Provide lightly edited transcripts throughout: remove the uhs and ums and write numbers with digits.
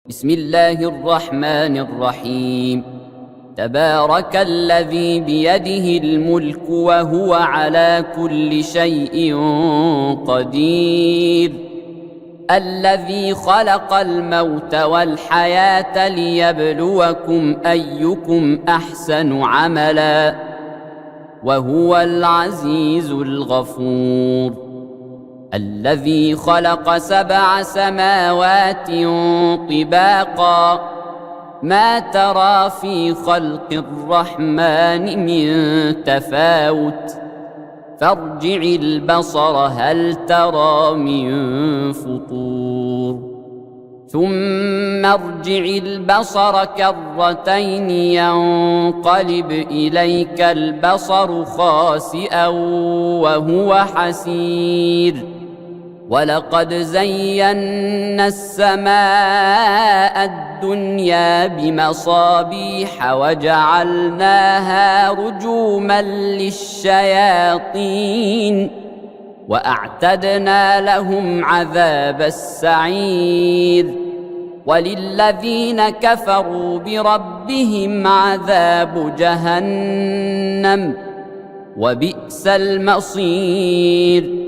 بسم الله الرحمن الرحيم. تبارك الذي بيده الملك وهو على كل شيء قدير، الذي خلق الموت والحياة ليبلوكم أيكم أحسن عملا، وهو العزيز الغفور. الذي خلق 7 سماوات طباقا، ما ترى في خلق الرحمن من تفاوت، فارجع البصر هل ترى من فطور، ثم ارجع البصر كرتين ينقلب إليك البصر خاسئا وهو حسير. ولقد زينا السماء الدنيا بمصابيح وجعلناها رجوما للشياطين، وأعتدنا لهم عذاب السعير. وللذين كفروا بربهم عذاب جهنم، وبئس المصير.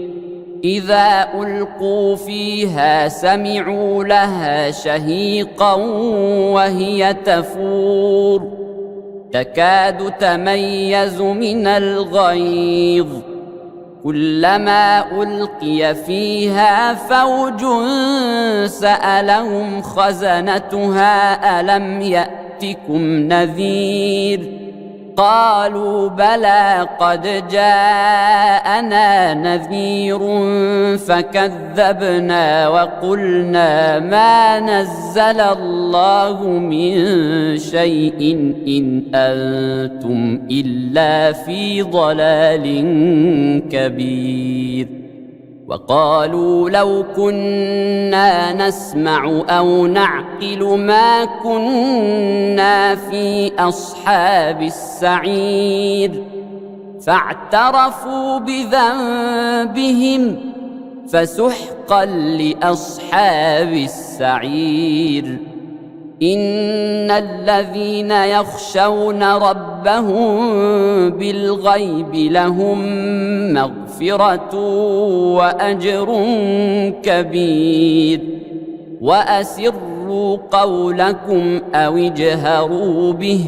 إذا ألقوا فيها سمعوا لها شهيقا وهي تفور، تكاد تميز من الغيظ، كلما ألقي فيها فوج سألهم خزنتها ألم يأتكم نذير؟ قالوا بلى قد جاءنا نذير فكذبنا وقلنا ما نزل الله من شيء إن أنتم إلا في ضلال كبير. وقالوا لو كنا نسمع أو نعقل ما كنا في أصحاب السعير، فاعترفوا بذنبهم فسحقا لأصحاب السعير. إن الذين يخشون ربهم بالغيب لهم مغفرة وأجر كبير. وأسروا قولكم أو اجهروا به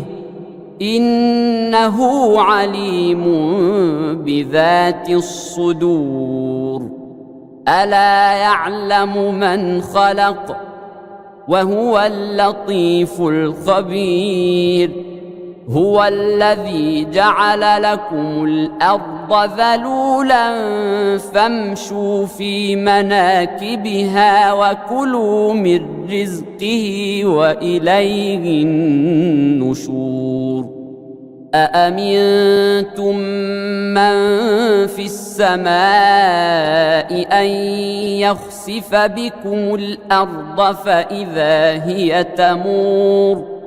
إنه عليم بذات الصدور. ألا يعلم من خلق وهو اللطيف الخبير. هو الذي جعل لكم الأرض ذلولا فامشوا في مناكبها وكلوا من رزقه وإليه النشور. أأمنتم من في السماء أن يخسف بكم الأرض فإذا هي تمور،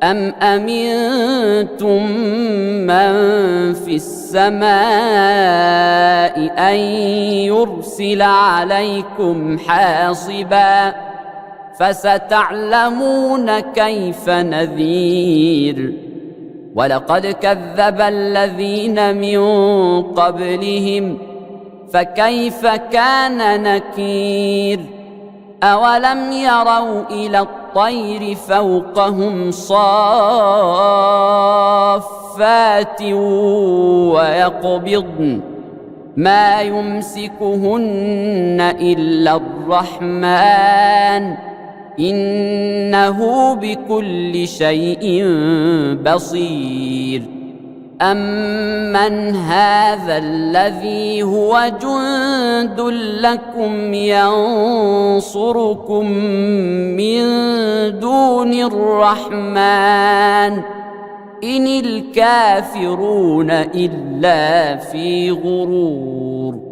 أم أمنتم من في السماء أن يرسل عليكم حاصبا، فستعلمون كيف نذير. ولقد كذب الذين من قبلهم فكيف كان نكير. أولم يروا إلى الطير فوقهم صافات ويقبضن ما يمسكهن إلا الرحمن إنه بكل شيء بصير. أمن هذا الذي هو جند لكم ينصركم من دون الرحمن إن الكافرون إلا في غرور.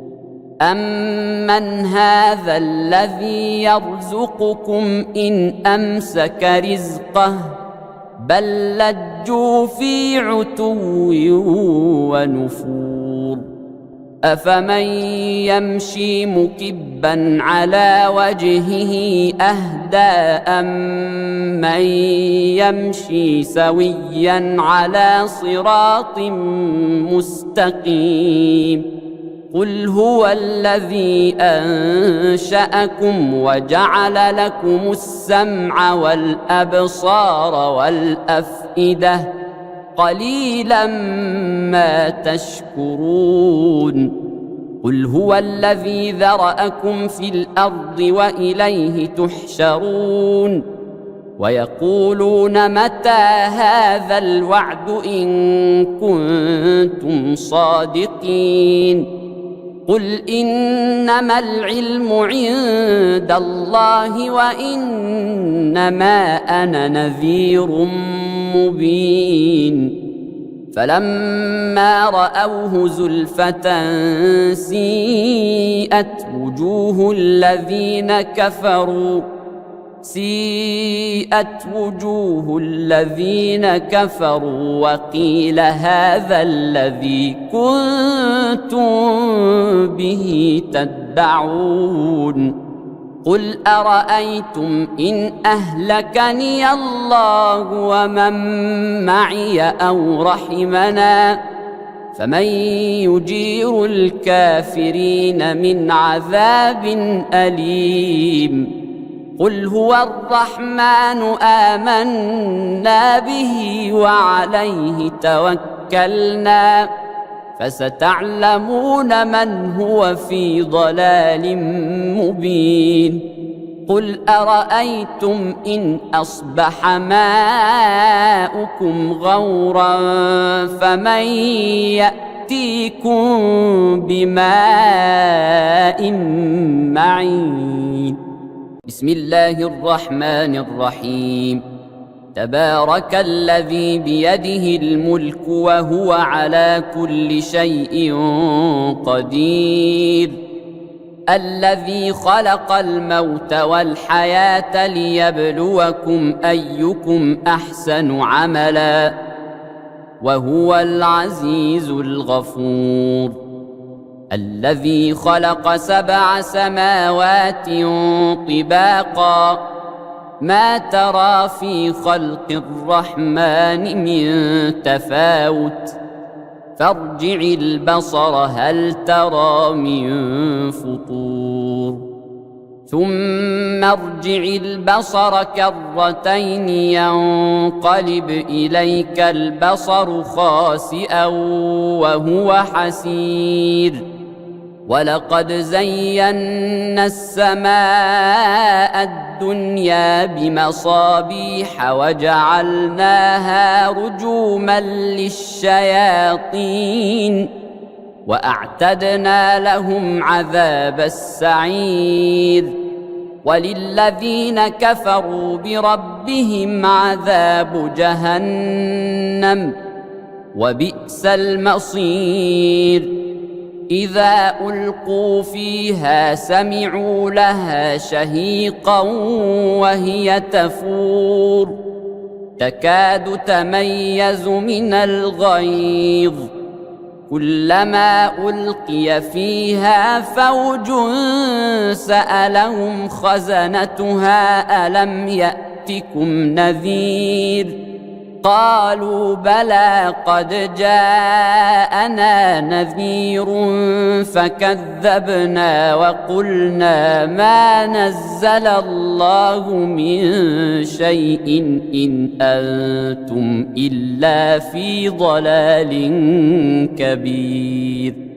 أمن هذا الذي يرزقكم إن أمسك رزقه بل لجوا في عتو ونفور. أفمن يمشي مكبا على وجهه أهدى أمن يمشي سويا على صراط مستقيم قل هو الذي أنشأكم وجعل لكم السمع والأبصار والأفئدة قليلا ما تشكرون قل هو الذي ذرأكم في الأرض وإليه تحشرون ويقولون متى هذا الوعد إن كنتم صادقين قل إنما العلم عند الله وإنما أنا نذير مبين فلما رأوه زلفة سيئت وجوه الذين كفروا وقيل هذا الذي كنتم به تدعون قل أرأيتم إن أهلكني الله ومن معي أو رحمنا فمن يجير الكافرين من عذاب أليم قل هو الرحمن آمنا به وعليه توكلنا فستعلمون من هو في ضلال مبين قل أرأيتم إن أصبح ماؤكم غورا فمن يأتيكم بماء معين بسم الله الرحمن الرحيم تبارك الذي بيده الملك وهو على كل شيء قدير الذي خلق الموت والحياة ليبلوكم أيكم أحسن عملا وهو العزيز الغفور الذي خلق 7 سماوات طباقا ما ترى في خلق الرحمن من تفاوت فارجع البصر هل ترى من فطور ثم ارجع البصر كرتين ينقلب إليك البصر خاسئا وهو حسير ولقد زينا السماء الدنيا بمصابيح وجعلناها رجوما للشياطين وأعتدنا لهم عذاب السعير وللذين كفروا بربهم عذاب جهنم وبئس المصير إذا ألقوا فيها سمعوا لها شهيقا وهي تفور تكاد تميز من الغيظ كلما ألقي فيها فوج سألهم خزنتها ألم يأتكم نذير قالوا بلى قد جاءنا نذير فكذبنا وقلنا ما نزل الله من شيء إن أنتم إلا في ضلال كبير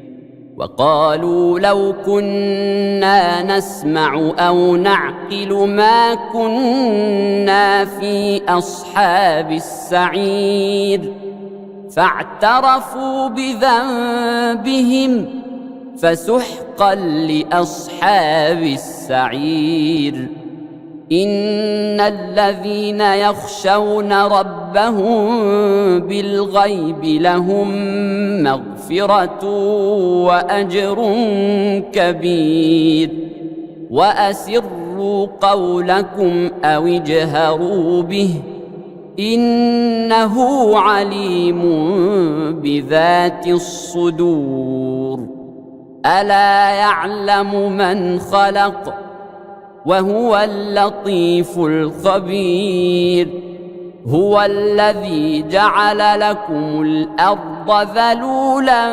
وقالوا لو كنا نسمع أو نعقل ما كنا في أصحاب السعير فاعترفوا بذنبهم فسحقا لأصحاب السعير إن الذين يخشون ربهم بالغيب لهم مغفرة وأجر كبير وأسروا قولكم أو اجهروا به إنه عليم بذات الصدور ألا يعلم من خلق وهو اللطيف الخبير. هو الذي جعل لكم الأرض ذلولا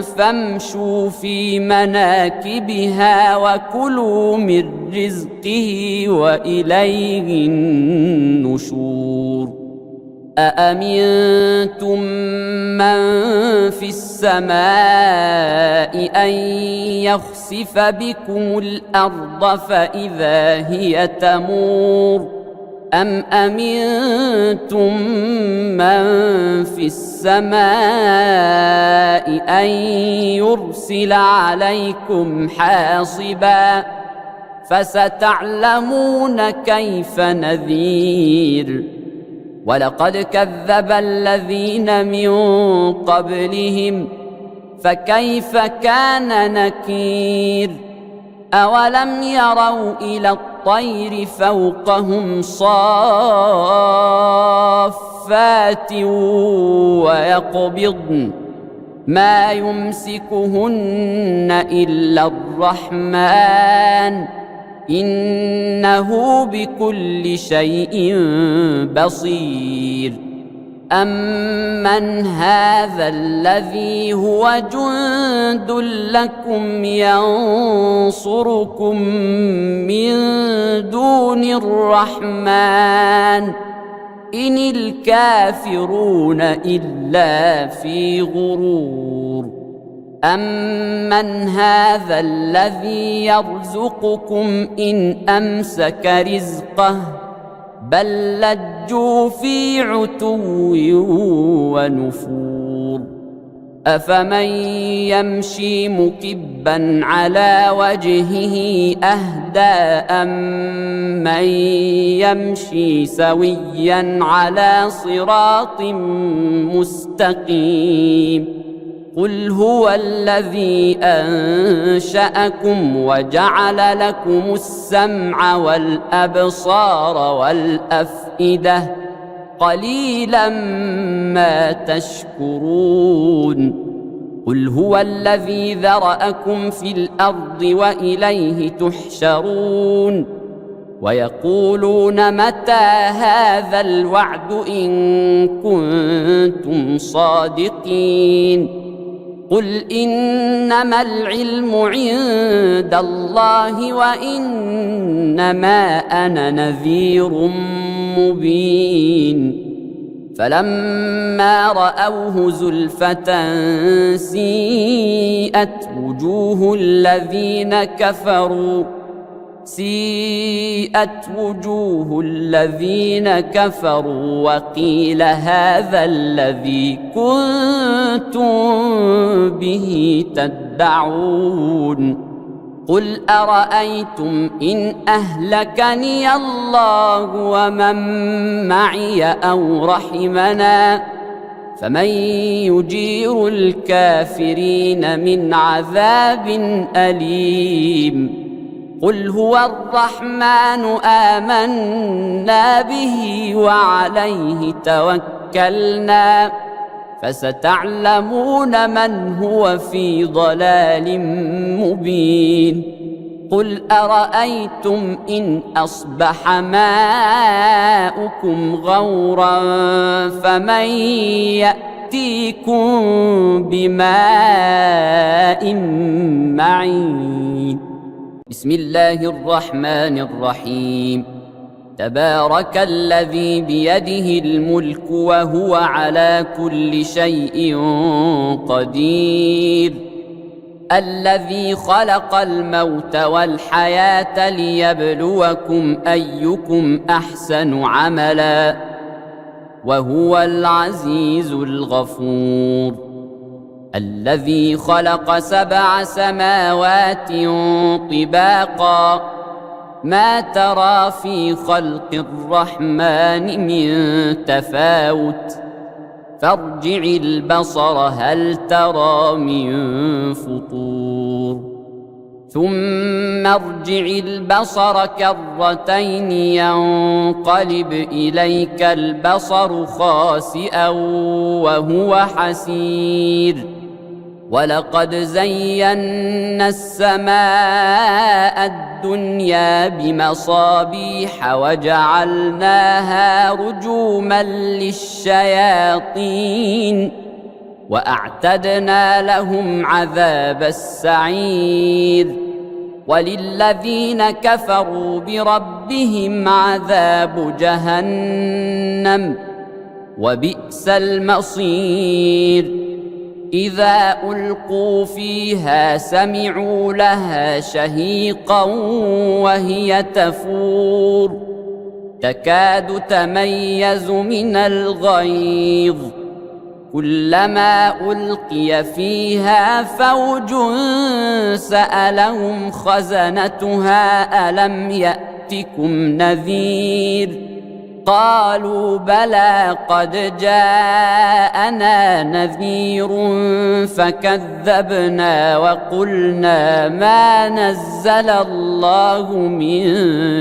فامشوا في مناكبها وكلوا من رزقه وإليه النشور. أأمنتم من في السماء أن يخسف بكم الأرض فإذا هي تمور أم أمنتم من في السماء أن يرسل عليكم حاصبا فستعلمون كيف نذير. ولقد كذب الذين من قبلهم فكيف كان نكير. أولم يروا إلى الطير فوقهم صافات ويقبضن ما يمسكهن إلا الرحمن إنه بكل شيء بصير. أمن هذا الذي هو جند لكم ينصركم من دون الرحمن إن الكافرون إلا في غرور. أمن هذا الذي يرزقكم إن أمسك رزقه بل لجوا في عتو ونفور. أفمن يمشي مكبا على وجهه أهدى أمن يمشي سويا على صراط مستقيم. قل هو الذي أنشأكم وجعل لكم السمع والأبصار والأفئدة قليلا ما تشكرون. قل هو الذي ذرأكم في الأرض وإليه تحشرون. ويقولون متى هذا الوعد إن كنتم صادقين. قل إنما العلم عند الله وإنما أنا نذير مبين. فلما رأوه زلفة سيئت وجوه الذين كفروا وقيل هذا الذي كنتم به تدعون. قل أرأيتم إن أهلكني الله ومن معي أو رحمنا فمن يجير الكافرين من عذاب أليم. قل هو الرحمن آمنا به وعليه توكلنا فستعلمون من هو في ضلال مبين. قل أرأيتم إن أصبح ماؤكم غورا فمن يأتيكم بماء معين. بسم الله الرحمن الرحيم. تبارك الذي بيده الملك وهو على كل شيء قدير. الذي خلق الموت والحياة ليبلوكم أيكم أحسن عملا وهو العزيز الغفور. الذي خلق 7 سماوات طباقا ما ترى في خلق الرحمن من تفاوت فارجع البصر هل ترى من فطور ثم ارجع البصر كرتين ينقلب إليك البصر خاسئا وهو حسير ولقد زينا السماء الدنيا بمصابيح وجعلناها رجوما للشياطين وأعتدنا لهم عذاب السعير وللذين كفروا بربهم عذاب جهنم وبئس المصير إذا ألقوا فيها سمعوا لها شهيقا وهي تفور تكاد تميز من الغيظ كلما ألقي فيها فوج سألهم خزنتها ألم يأتكم نذير قالوا بلى قد جاءنا نذير فكذبنا وقلنا ما نزل الله من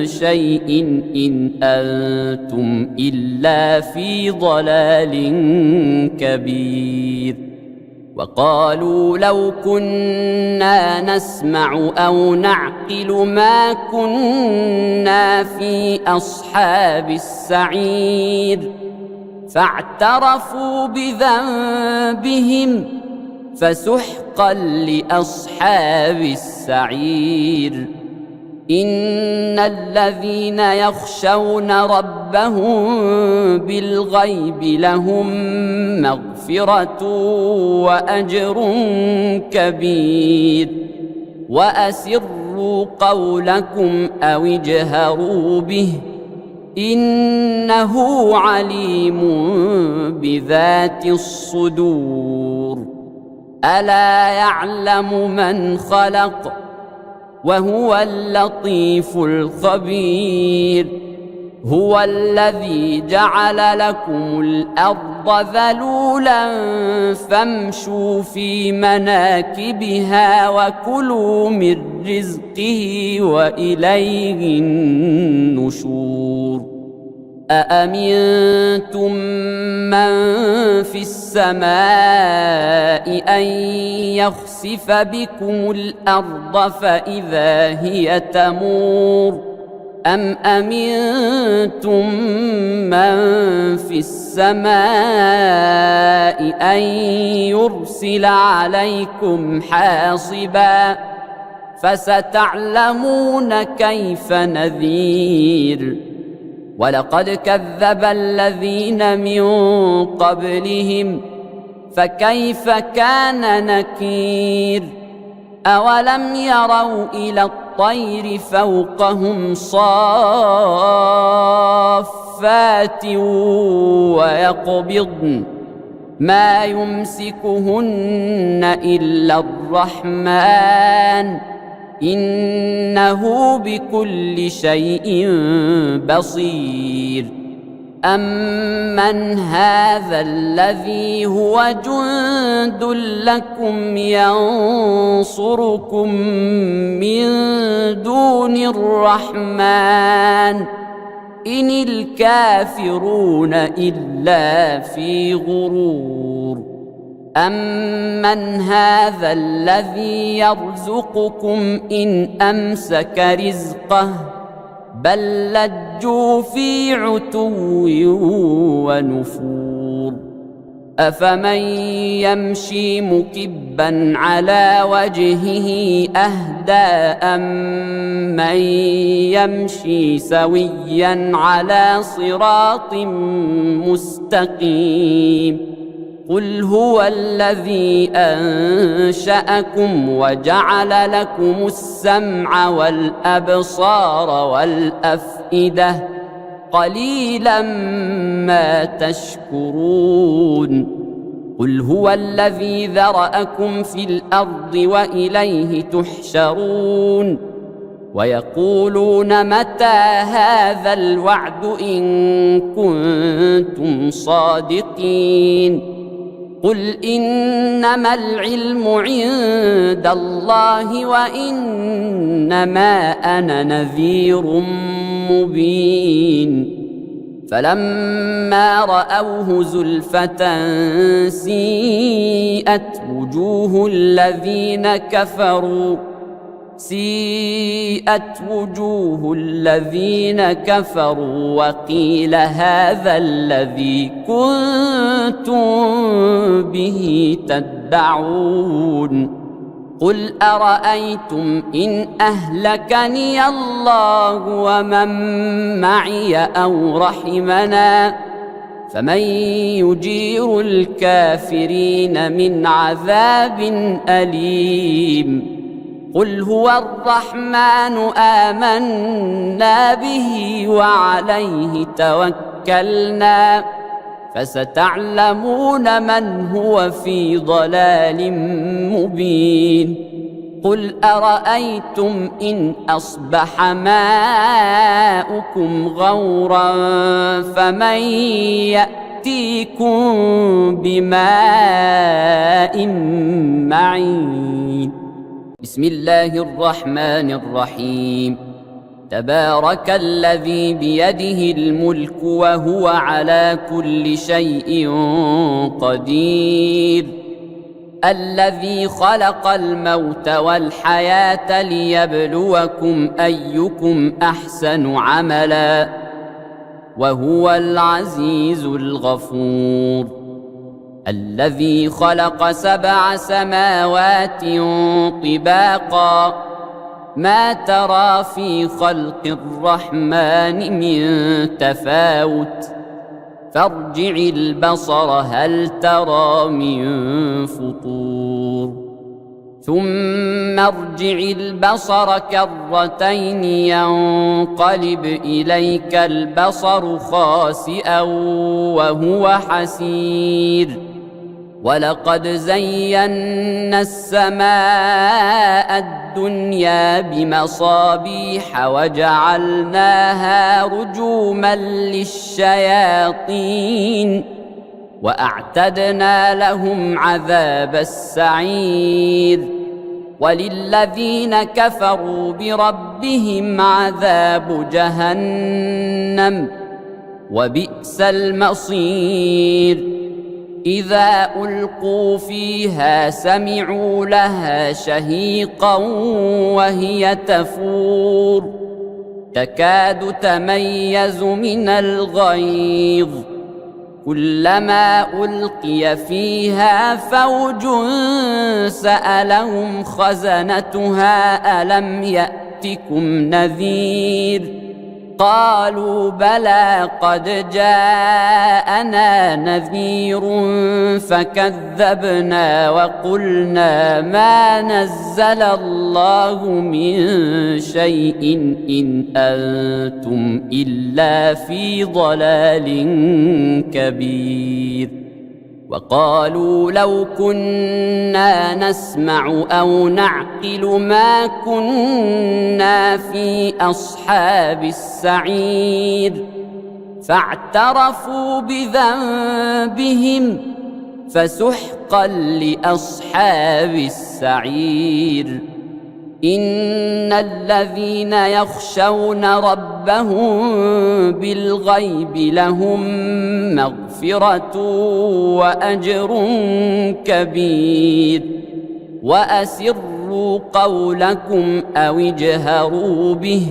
شيء إن أنتم إلا في ضلال كبير وقالوا لو كنا نسمع أو نعقل ما كنا في أصحاب السعير فاعترفوا بذنبهم فسحقا لأصحاب السعير إن الذين يخشون ربهم بالغيب لهم مغفرة وأجر كبير وأسروا قولكم أو اجهروا به إنه عليم بذات الصدور ألا يعلم من خلق وهو اللطيف الخبير هو الذي جعل لكم الأرض ذلولا فامشوا في مناكبها وكلوا من رزقه وإليه النشور أأمنتم من في السماء أن يخسف بكم الأرض فإذا هي تمور أم أمنتم من في السماء أن يرسل عليكم حاصبا فستعلمون كيف نذير ولقد كذب الذين من قبلهم فكيف كان نكير أولم يروا إلى الطير فوقهم صافات ويقبضن ما يمسكهن إلا الرحمن إنه بكل شيء بصير أمن هذا الذي هو جند لكم ينصركم من دون الرحمن إن الكافرون إلا في غرور أمن هذا الذي يرزقكم إن أمسك رزقه بل لجوا في عتو ونفور أفمن يمشي مكبا على وجهه أهدى أمن يمشي سويا على صراط مستقيم قل هو الذي أنشأكم وجعل لكم السمع والأبصار والأفئدة قليلا ما تشكرون قل هو الذي ذرأكم في الأرض وإليه تحشرون ويقولون متى هذا الوعد إن كنتم صادقين قل إنما العلم عند الله وإنما أنا نذير مبين فلما رأوه زلفة سيئت وجوه الذين كفروا وقيل هذا الذي كنتم به تدعون قل أرأيتم إن أهلكني الله ومن معي أو رحمنا فمن يجير الكافرين من عذاب أليم قل هو الرحمن آمنا به وعليه توكلنا فستعلمون من هو في ضلال مبين قل أرأيتم إن أصبح ماؤكم غورا فمن يأتيكم بماء معين بسم الله الرحمن الرحيم تبارك الذي بيده الملك وهو على كل شيء قدير الذي خلق الموت والحياة ليبلوكم أيكم أحسن عملا وهو العزيز الغفور الذي خلق 7 سماوات طباقا ما ترى في خلق الرحمن من تفاوت فارجع البصر هل ترى من فطور ثم ارجع البصر كرتين ينقلب إليك البصر خاسئا وهو حسير ولقد زينا السماء الدنيا بمصابيح وجعلناها رجوما للشياطين وأعتدنا لهم عذاب السعير وللذين كفروا بربهم عذاب جهنم وبئس المصير إذا ألقوا فيها سمعوا لها شهيقا وهي تفور تكاد تميز من الغيظ كلما ألقي فيها فوج سألهم خزنتها ألم يأتكم نذير قالوا بلى قد جاءنا نذير فكذبنا وقلنا ما نزل الله من شيء إن أنتم إلا في ضلال كبير وقالوا لو كنا نسمع أو نعقل ما كنا في أصحاب السعير فاعترفوا بذنبهم فسحقا لأصحاب السعير إن الذين يخشون ربهم بالغيب لهم مغفرة وأجر كبير وأسروا قولكم أو اجهروا به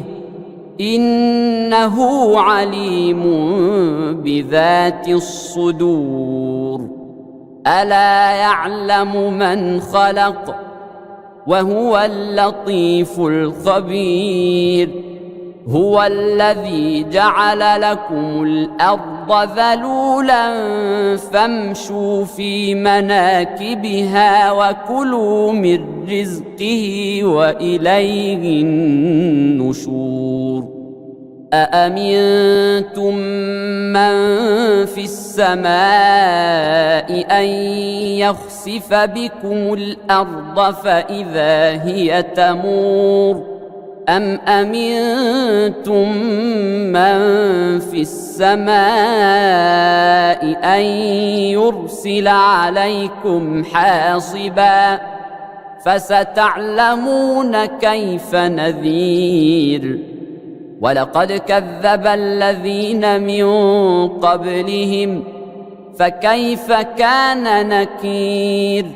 إنه عليم بذات الصدور ألا يعلم من خلق وهو اللطيف الخبير هو الذي جعل لكم الأرض ذلولا فامشوا في مناكبها وكلوا من رزقه وإليه النشور أأمنتم من في السماء أن يخسف بكم الأرض فإذا هي تمور أم أمنتم من في السماء أن يرسل عليكم حاصبا فستعلمون كيف نذير ولقد كذب الذين من قبلهم فكيف كان نكير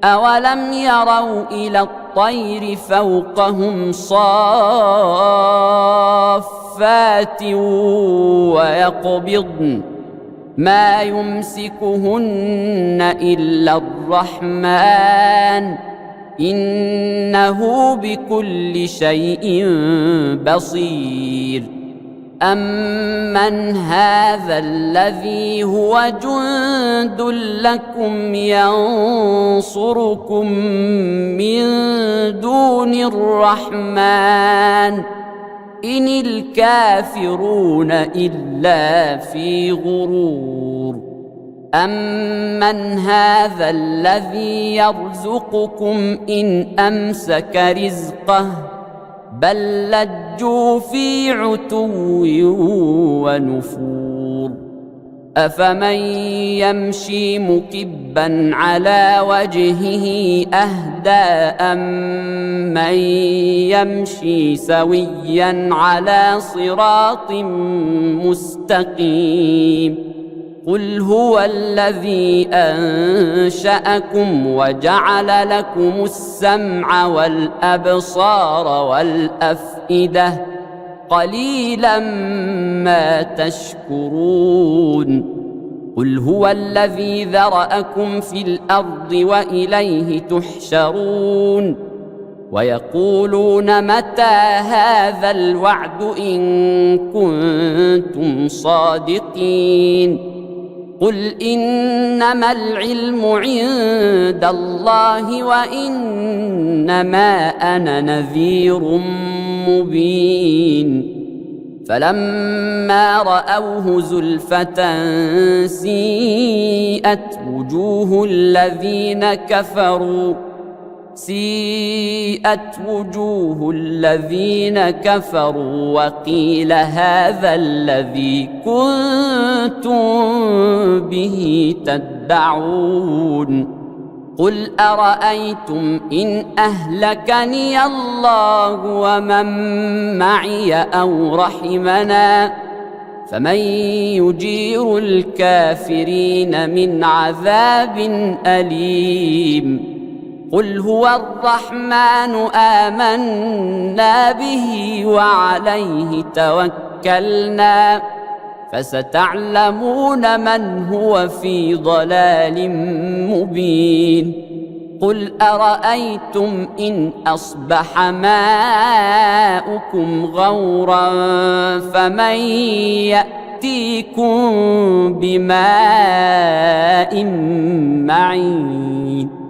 أولم يروا إلى الطير فوقهم صافات ويقبضن ما يمسكهن إلا الرحمن إنه بكل شيء بصير أمن هذا الذي هو جند لكم ينصركم من دون الرحمن إن الكافرون إلا في غرور أمن هذا الذي يرزقكم إن أمسك رزقه بل لجوا في عتو ونفور أفمن يمشي مكبا على وجهه أهدى أمن يمشي سويا على صراط مستقيم قل هو الذي أنشأكم وجعل لكم السمع والأبصار والأفئدة قليلا ما تشكرون قل هو الذي ذرأكم في الأرض وإليه تحشرون ويقولون متى هذا الوعد إن كنتم صادقين قل إنما العلم عند الله وإنما أنا نذير مبين فلما رأوه زلفة سيئت وجوه الذين كفروا وقيل هذا الذي كنتم به تدعون قل أرأيتم إن أهلكني الله ومن معي أو رحمنا فمن يجير الكافرين من عذاب أليم قل هو الرحمن آمنا به وعليه توكلنا فستعلمون من هو في ضلال مبين قل أرأيتم إن أصبح ماؤكم غورا فمن يأتيكم بماء معين